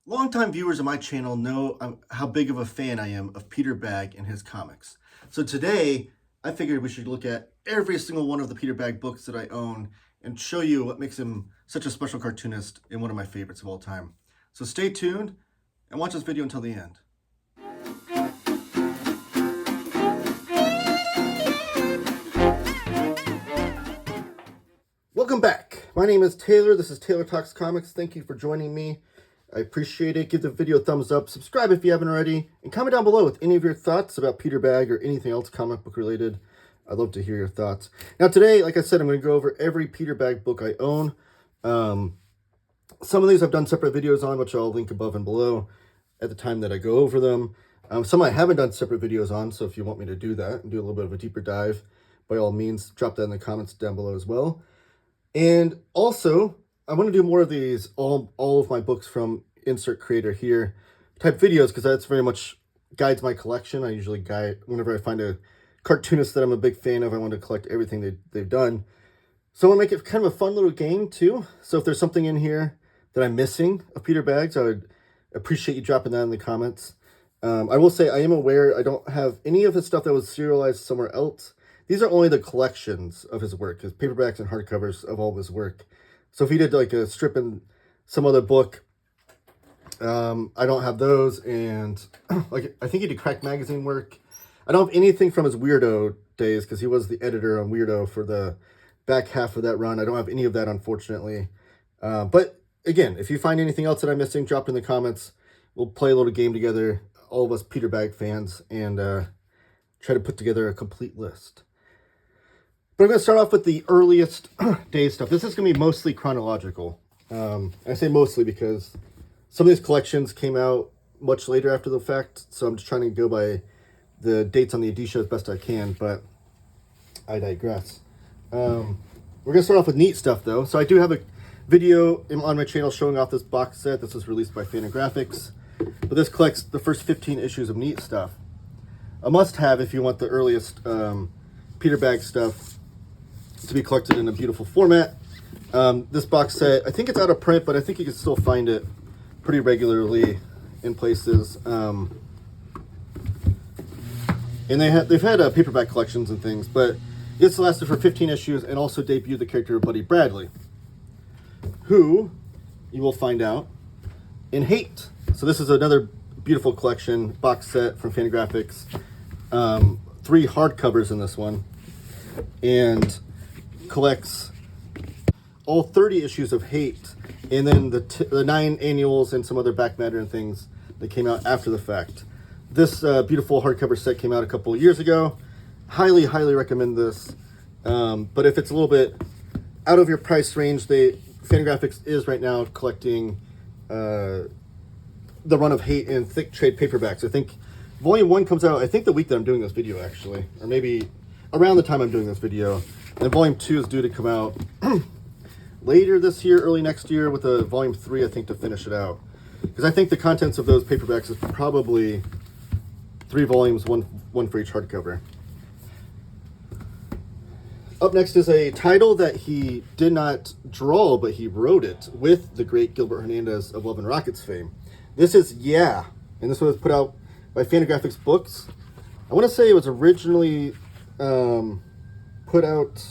Longtime viewers of my channel know how big of a fan I am of Peter Bagge and his comics. So today, I figured we should look at every single one of the Peter Bagge books that I own and show you what makes him such a special cartoonist and one of my favorites of all time. So stay tuned and watch this video until the end. Welcome back. My name is Taylor. This is Taylor Talks Comics. Thank you for joining me. I appreciate it. Give the video a thumbs up, subscribe if you haven't already, and comment down below with any of your thoughts about Peter Bagge or anything else comic book related. I'd love to hear your thoughts. Now today, like I said, I'm going to go over every Peter Bagge book I own. Some of these I've done separate videos on, which I'll link above and below at the time that I go over them. Some I haven't done separate videos on, so if you want me to do that and do a little bit of a deeper dive, by all means, drop that in the comments down below as well. And also, I want to do more of these, all of my books from insert creator here type videos, because that's very much guides my collection. I usually guide, whenever I find a cartoonist that I'm a big fan of, I want to collect everything they've done. So I want to make it kind of a fun little game too. So if there's something in here that I'm missing of Peter Bagge, I would appreciate you dropping that in the comments. I will say I am aware I don't have any of his stuff that was serialized somewhere else. These are only the collections of his work, his paperbacks and hardcovers of all of his work. So if he did like a strip in some other book, I don't have those. And like I think he did Crack Magazine work. I don't have anything from his Weirdo days because he was the editor on Weirdo for the back half of that run. I don't have any of that, unfortunately. But again, if you find anything else that I'm missing, drop it in the comments. We'll play a little game together, all of us Peter Bagge fans, and try to put together a complete list. But I'm going to start off with the earliest day stuff. This is going to be mostly chronological. I say mostly because some of these collections came out much later after the fact, so I'm just trying to go by the dates on the edition as best I can, but I digress. We're going to start off with neat stuff, though. So I do have a video on my channel showing off this box set. This was released by Fantagraphics, but this collects the first 15 issues of neat stuff. A must-have if you want the earliest Peter Bagge stuff to be collected in a beautiful format. This box set, I think it's out of print, but I think you can still find it pretty regularly in places. And they've had paperback collections and things, but it's lasted for 15 issues and also debuted the character of Buddy Bradley, who you will find out in Hate. So this is another beautiful collection, box set from Fantagraphics. 3 hardcovers in this one, and collects all 30 issues of Hate, and then the 9 annuals and some other back matter and things that came out after the fact. This beautiful hardcover set came out a couple of years ago. Highly, highly recommend this. But if it's a little bit out of your price range, Fantagraphics is right now collecting the run of Hate in thick trade paperbacks. I think Volume 1 comes out, I think the week that I'm doing this video, actually, or maybe around the time I'm doing this video. And Volume 2 is due to come out later this year, early next year, with a Volume 3, I think, to finish it out. Because I think the contents of those paperbacks is probably 3 volumes, one for each hardcover. Up next is a title that he did not draw, but he wrote it with the great Gilbert Hernandez of Love and Rockets fame. This is Yeah, and this one was put out by Fantagraphics Books. I want to say it was originally put out,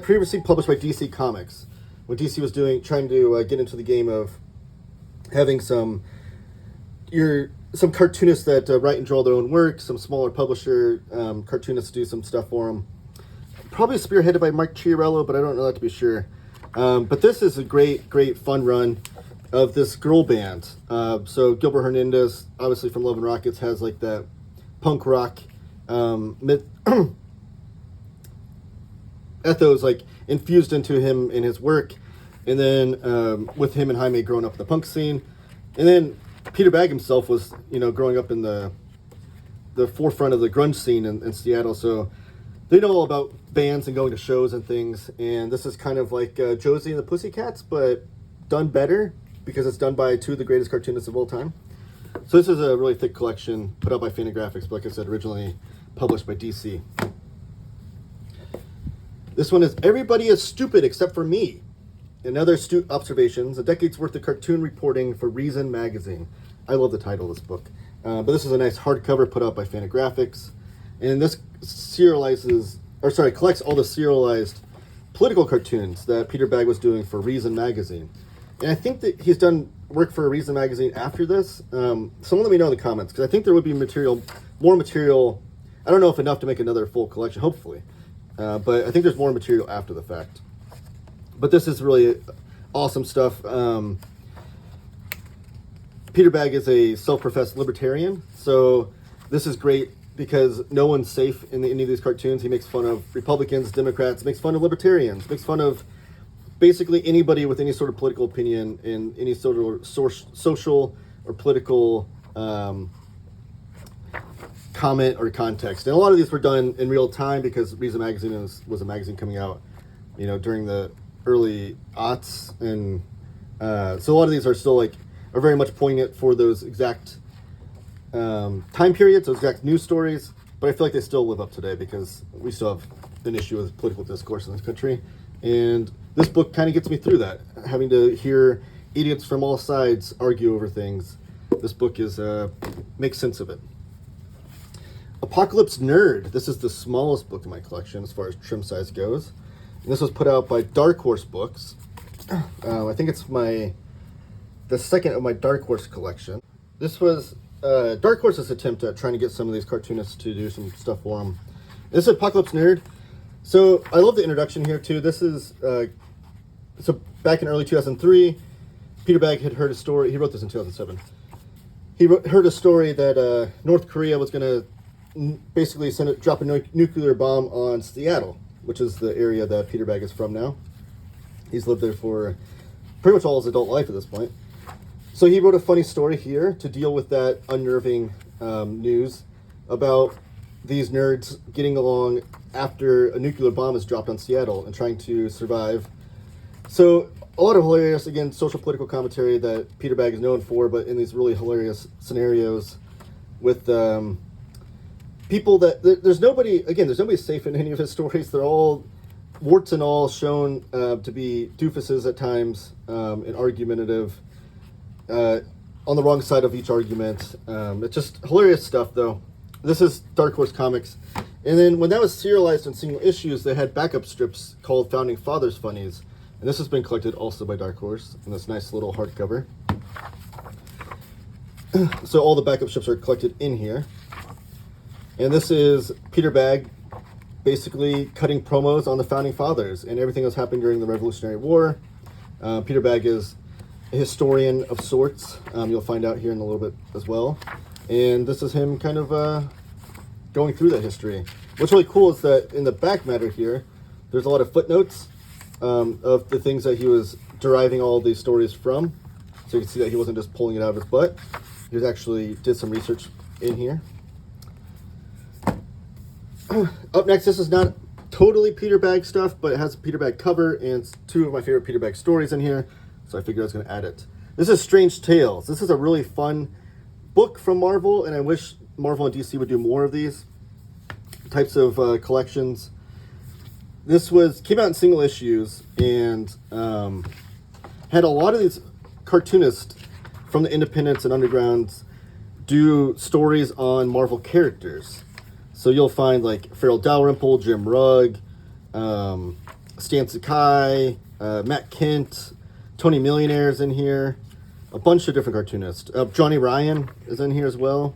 previously published by DC Comics, when DC was trying to get into the game of having some cartoonists that write and draw their own work, some smaller publisher cartoonists do some stuff for them. Probably spearheaded by Mike Chiarello, but I don't know that to be sure. But this is a great, great fun run of this girl band. So Gilbert Hernandez, obviously from Love and Rockets, has like that punk rock ethos like infused into him in his work, and then with him and Jaime growing up in the punk scene, and then Peter Bagge himself was growing up in the forefront of the grunge scene in Seattle, so they know all about bands and going to shows and things. And this is kind of like Josie and the Pussycats, but done better because it's done by 2 of the greatest cartoonists of all time. So this is a really thick collection put out by Fantagraphics, but like I said, originally published by DC. This one is Everybody is Stupid Except for Me. Another astute observations, a decade's worth of cartoon reporting for Reason magazine. I love the title of this book. But this is a nice hardcover put out by Fantagraphics. And this collects all the serialized political cartoons that Peter Bagge was doing for Reason magazine. And I think that he's done work for Reason magazine after this. Someone let me know in the comments, because I think there would be more material. I don't know if enough to make another full collection, hopefully. But I think there's more material after the fact. But this is really awesome stuff. Peter Bagge is a self-professed libertarian, so this is great because no one's safe in any of these cartoons. He makes fun of Republicans, Democrats, makes fun of libertarians, makes fun of basically anybody with any sort of political opinion in any social or political comment or context. And a lot of these were done in real time because Reason magazine was a magazine coming out, during the early aughts, and so a lot of these are very much poignant for those exact time periods, those exact news stories. But I feel like they still live up today because we still have an issue with political discourse in this country, and this book kind of gets me through that, having to hear idiots from all sides argue over things. This book makes sense of it. Apocalypse Nerd. This is the smallest book in my collection as far as trim size goes. And this was put out by Dark Horse Books. I think it's the second of my Dark Horse collection. This was Dark Horse's attempt at trying to get some of these cartoonists to do some stuff for them. This is Apocalypse Nerd. So I love the introduction here too. This is so back in early 2003, Peter Bagge had heard a story. He wrote this in 2007. He heard a story that North Korea was going to basically drop a nuclear bomb on Seattle, which is the area that Peter Bagge is from now. He's lived there for pretty much all his adult life at this point. So he wrote a funny story here to deal with that unnerving news about these nerds getting along after a nuclear bomb is dropped on Seattle and trying to survive. So a lot of hilarious, again, social political commentary that Peter Bagge is known for, but in these really hilarious scenarios with people that there's nobody safe in any of his stories. They're all, warts and all, shown to be doofuses at times and argumentative on the wrong side of each argument. It's just hilarious stuff, though. This is Dark Horse Comics. And then when that was serialized in single issues, they had backup strips called Founding Fathers Funnies. And this has been collected also by Dark Horse in this nice little hardcover. So all the backup strips are collected in here. And this is Peter Bagge basically cutting promos on the Founding Fathers and everything that's happened during the Revolutionary War. Peter Bagge is a historian of sorts. You'll find out here in a little bit as well. And this is him kind of going through that history. What's really cool is that in the back matter here, there's a lot of footnotes of the things that he was deriving all these stories from. So you can see that he wasn't just pulling it out of his butt. He was actually did some research in here. Up next, this is not totally Peter Bagge stuff, but it has a Peter Bagge cover and two of my favorite Peter Bagge stories in here. So I figured I was going to add it. This is Strange Tales. This is a really fun book from Marvel, and I wish Marvel and DC would do more of these types of collections. This came out in single issues and had a lot of these cartoonists from the independents and undergrounds do stories on Marvel characters. So you'll find like Farrell Dalrymple, Jim Rugg, Stan Sakai, Matt Kent, Tony Millionaire's in here, a bunch of different cartoonists. Johnny Ryan is in here as well.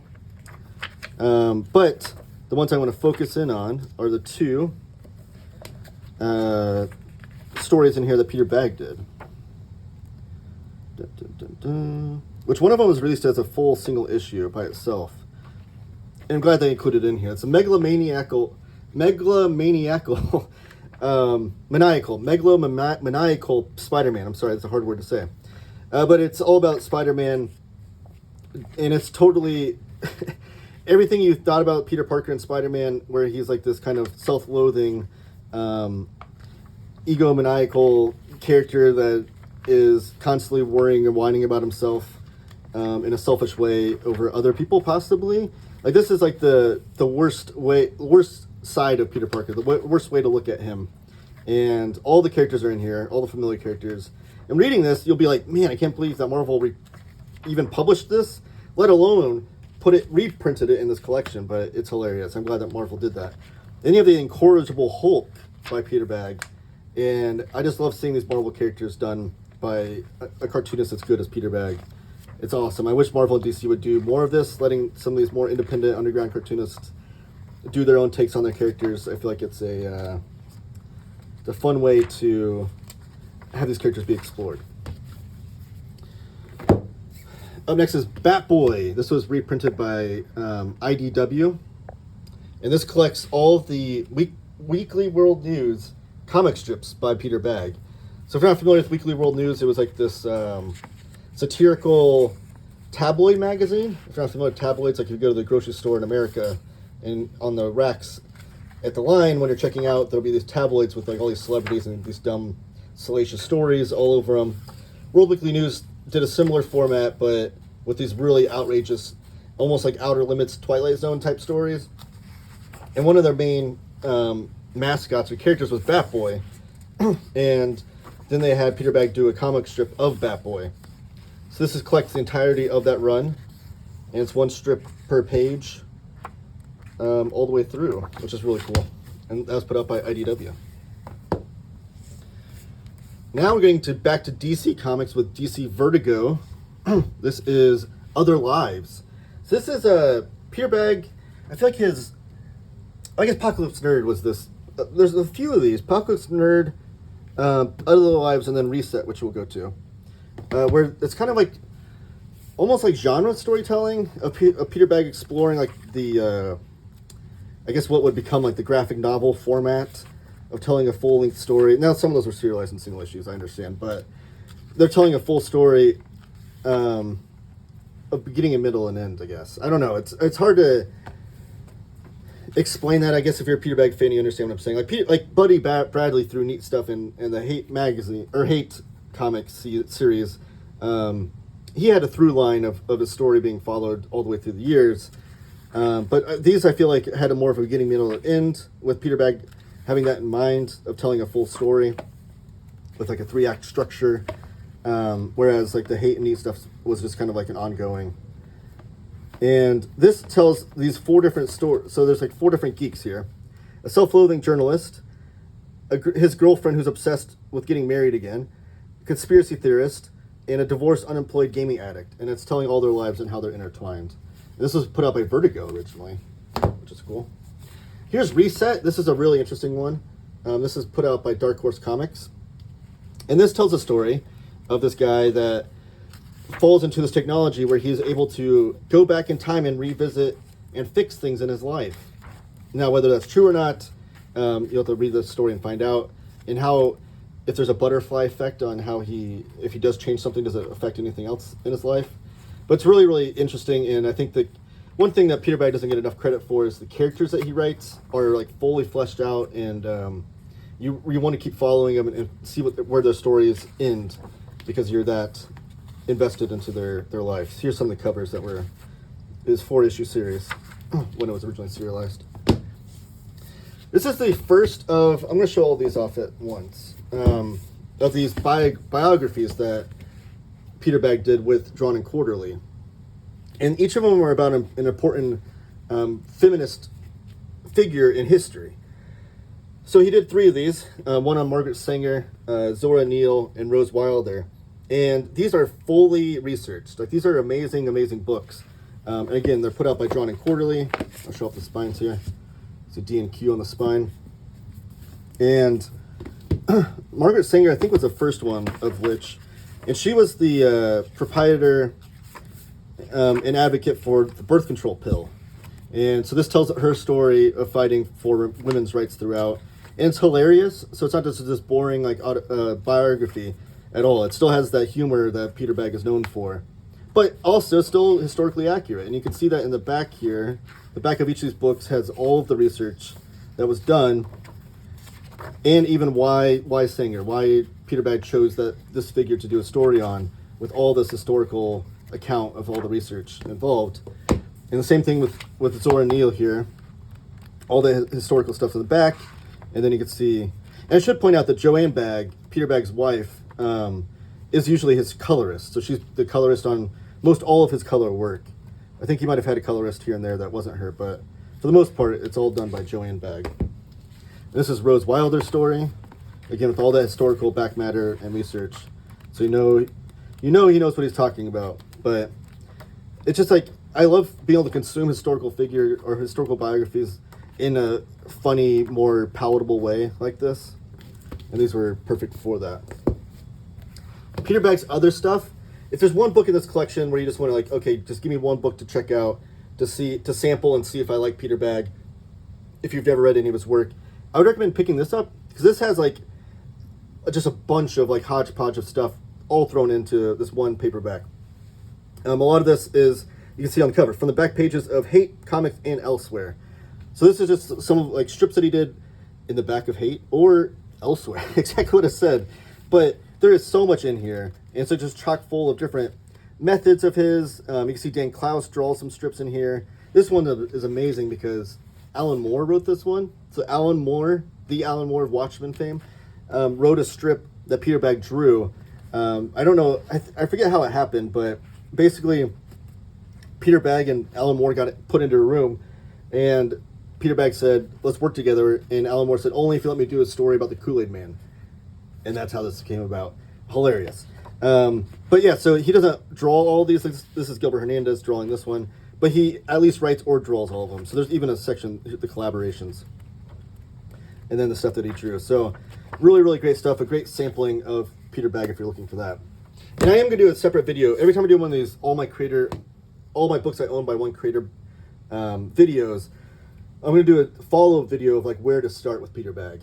But the ones I want to focus in on are the two stories in here that Peter Bagge did. Which one of them was released as a full single issue by itself. And I'm glad they included it in here. It's a megalomaniacal, maniacal Spider-Man. I'm sorry, that's a hard word to say. But it's all about Spider-Man, and it's totally everything you thought about Peter Parker and Spider-Man, where he's like this kind of self-loathing, egomaniacal character that is constantly worrying and whining about himself in a selfish way over other people, possibly. Like, this is like the worst side of Peter Parker, the worst way to look at him. And all the characters are in here, all the familiar characters. And reading this, you'll be like, man, I can't believe that Marvel even published this, let alone reprinted it in this collection. But it's hilarious. I'm glad that Marvel did that. Then you have the Incorrigible Hulk by Peter Bagge. And I just love seeing these Marvel characters done by a cartoonist as good as Peter Bagge. It's awesome. I wish Marvel and DC would do more of this, letting some of these more independent underground cartoonists do their own takes on their characters. I feel like it's a fun way to have these characters be explored. Up next is Batboy. This was reprinted by IDW. And this collects all of the Weekly World News comic strips by Peter Bagge. So if you're not familiar with Weekly World News, it was like this satirical tabloid magazine. If you're not familiar with tabloids, like if you go to the grocery store in America, and on the racks at the line when you're checking out, there'll be these tabloids with like all these celebrities and these dumb, salacious stories all over them. World Weekly News did a similar format, but with these really outrageous, almost like Outer Limits, Twilight Zone type stories. And one of their main mascots or characters was Batboy. And then they had Peter Bagge do a comic strip of Batboy. So this collects the entirety of that run, and it's one strip per page. All the way through, which is really cool. And that was put out by IDW. Now we're getting back to DC Comics with DC Vertigo. This is Other Lives. So this is Peter Bagge. I feel like I guess Apocalypse Nerd was this. There's a few of these. Apocalypse Nerd, Other Lives, and then Reset, which we'll go to. Where it's kind of like, almost like genre storytelling of Peter Bagge exploring like the, I guess what would become like the graphic novel format of telling a full-length story. Now, some of those were serialized in single issues, I understand, but they're telling a full story of beginning and middle and end, I guess. I don't know. It's hard to explain that. I guess if you're a Peter Bagge fan, you understand what I'm saying. Like Buddy Bradley threw neat stuff in the Hate magazine, or Hate comic series. He had a through line of a story being followed all the way through the years. But these, I feel like, had a more of a beginning, middle, and end, with Peter Bagge having that in mind of telling a full story with like a 3-act structure, whereas like the Hate and Neat stuff was just kind of like an ongoing. And this tells these 4 different stories. So there's like 4 different geeks here: a self-loathing journalist, his girlfriend who's obsessed with getting married again, a conspiracy theorist, and a divorced, unemployed gaming addict. And it's telling all their lives and how they're intertwined. This was put out by Vertigo originally, which is cool. Here's Reset. This is a really interesting one. This is put out by Dark Horse Comics. And this tells a story of this guy that falls into this technology where he's able to go back in time and revisit and fix things in his life. Now, whether that's true or not, you'll have to read the story and find out. And how, if there's a butterfly effect on how if he does change something, does it affect anything else in his life? But it's really, really interesting, and I think that one thing that Peter Bagge doesn't get enough credit for is the characters that he writes are like fully fleshed out, and you want to keep following them and see where their stories end, because you're that invested into their lives. Here's some of the covers that were his 4-issue series when it was originally serialized. This is the first of, I'm going to show all these off at once, of these biographies that Peter Bagge did with Drawn and Quarterly. And each of them were about an important feminist figure in history. So he did 3 of these, one on Margaret Sanger, Zora Neale, and Rose Wilder. And these are fully researched. Like, these are amazing, amazing books. And again, they're put out by Drawn and Quarterly. I'll show off the spines here. So D and Q on the spine. And Margaret Sanger, I think, was the first one of which. And she was the proprietor and advocate for the birth control pill. And so this tells her story of fighting for women's rights throughout. And it's hilarious. So it's not just this boring like biography at all. It still has that humor that Peter Bagge is known for. But also still historically accurate. And you can see that in the back here. The back of each of these books has all of the research that was done. And even why Sanger, why Peter Bagge chose this figure to do a story on, with all this historical account of all the research involved. And the same thing with Zora Neale here. All the historical stuff in the back. And then you can see, And I should point out that Joanne Bagge, Peter Bagge's wife, is usually his colorist. So she's the colorist on most all of his color work. I think he might have had a colorist here and there that wasn't her, but for the most part, it's all done by Joanne Bagge. This is Rose Wilder's story, again with all that historical back matter and research. So you know he knows what he's talking about. But it's just like, I love being able to consume historical figure or historical biographies in a funny, more palatable way like this. And these were perfect for that. Peter Bagge's other stuff, if there's one book in this collection where you just want to like, okay, just give me one book to check out, to sample and see if I like Peter Bagge, if you've never read any of his work, I would recommend picking this up, because this has like just a bunch of like hodgepodge of stuff all thrown into this one paperback. A lot of this is, you can see on the cover, from the back pages of Hate, Comics, and Elsewhere. So this is just some of like strips that he did in the back of Hate or Elsewhere, exactly what it said. But there is so much in here, and so just chock full of different methods of his. You can see Dan Clowes draw some strips in here. This one is amazing because Alan Moore wrote this one. So Alan Moore, the Alan Moore of Watchmen fame, wrote a strip that Peter Bagge drew. I don't know, I forget how it happened, but basically Peter Bagge and Alan Moore got put into a room, and Peter Bagge said, let's work together, and Alan Moore said, only if you let me do a story about the Kool-Aid Man. And that's how this came about. Hilarious. But yeah, so he doesn't draw all these things. This is Gilbert Hernandez drawing this one, but he at least writes or draws all of them. So there's even a section, the collaborations, and then the stuff that he drew. So really, really great stuff. A great sampling of Peter Bagge if you're looking for that. And I am going to do a separate video. Every time I do one of these, all my books I own by one creator videos, I'm going to do a follow-up video of like where to start with Peter Bagge.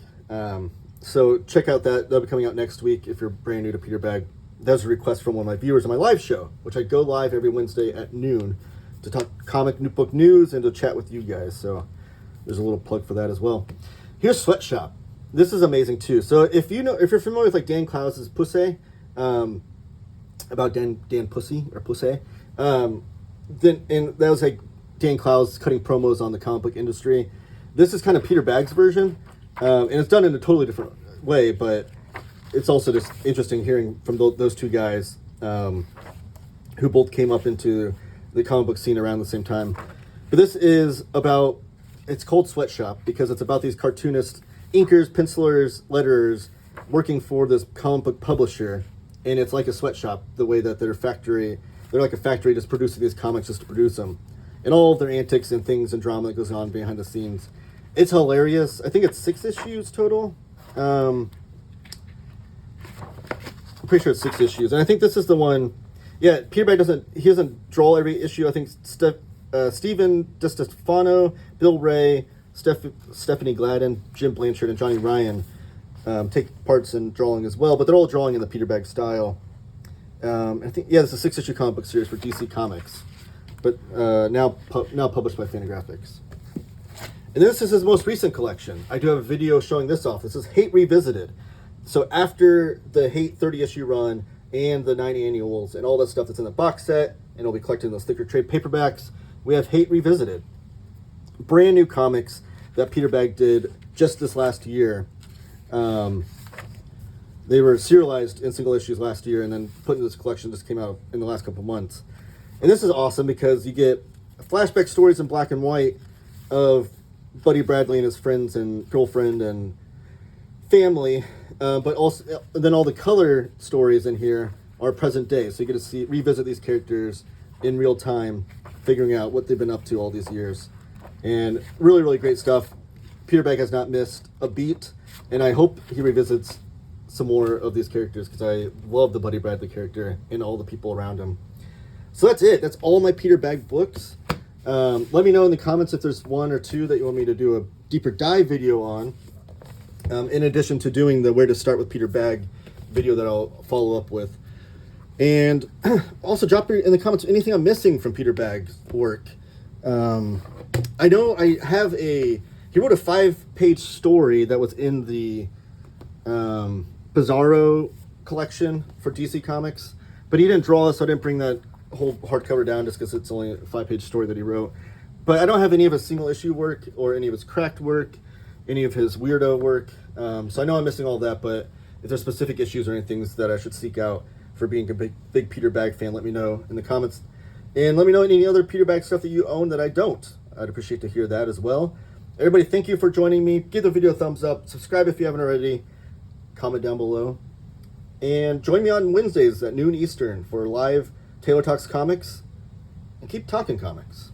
So check out that. That'll be coming out next week if you're brand new to Peter Bagge. That was a request from one of my viewers on my live show, which I go live every Wednesday at noon to talk comic book news and to chat with you guys. So there's a little plug for that as well. Here's Sweatshop. This is amazing too. So if you're familiar with like Dan Clowes' Pussy, about Dan Pussy or Pussy, and that was like Dan Clowes cutting promos on the comic book industry. This is kind of Peter Bagge's version. And it's done in a totally different way, but it's also just interesting hearing from those two guys who both came up into the comic book scene around the same time. But this is about, it's called Sweatshop because it's about these cartoonists, inkers, pencilers, letterers working for this comic book publisher. And it's like a sweatshop, the way that they're like a factory just producing these comics just to produce them. And all of their antics and things and drama that goes on behind the scenes. It's hilarious. I think it's 6 issues total. I'm pretty sure it's 6 issues. And I think this is the one, yeah, Peter Bagge doesn't draw every issue. I think Stephen DeStefano, Bill Ray, Stephanie Gladden, Jim Blanchard, and Johnny Ryan take parts in drawing as well, but they're all drawing in the Peter Bagge style. I think, yeah, it's a 6-issue comic book series for DC Comics, but now published by Fantagraphics. And this is his most recent collection. I do have a video showing this off. This is Hate Revisited. So after the Hate 30-issue run and the 9 annuals and all that stuff that's in the box set, and it'll be collected in those thicker trade paperbacks, we have Hate Revisited. Brand new comics that Peter Bagge did just this last year. They were serialized in single issues last year and then put into this collection, just came out in the last couple months. And this is awesome because you get flashback stories in black and white of Buddy Bradley and his friends and girlfriend and family, but also then all the color stories in here are present day, so you get to revisit these characters in real time, figuring out what they've been up to all these years. And really, really great stuff. Peter Bagge has not missed a beat, and I hope he revisits some more of these characters because I love the Buddy Bradley character and all the people around him. So that's it. That's all my Peter Bagge books. Let me know in the comments if there's one or two that you want me to do a deeper dive video on, in addition to doing the where to start with Peter Bagge video that I'll follow up with. And also drop in the comments anything I'm missing from Peter Bagge's work. I know he wrote a 5-page story that was in the Bizarro collection for DC Comics, but he didn't draw it, so I didn't bring that whole hardcover down just because it's only a 5-page story that he wrote. But I don't have any of his single issue work or any of his cracked work, any of his weirdo work. So I know I'm missing all that, but if there's specific issues or anything that I should seek out for being a big Peter Bagge fan, let me know in the comments. And let me know any other Peter Bagge stuff that you own that I don't. I'd appreciate to hear that as well. Everybody, thank you for joining me. Give the video a thumbs up. Subscribe if you haven't already. Comment down below. And join me on Wednesdays at noon Eastern for live Taylor Talks Comics. And keep talking comics.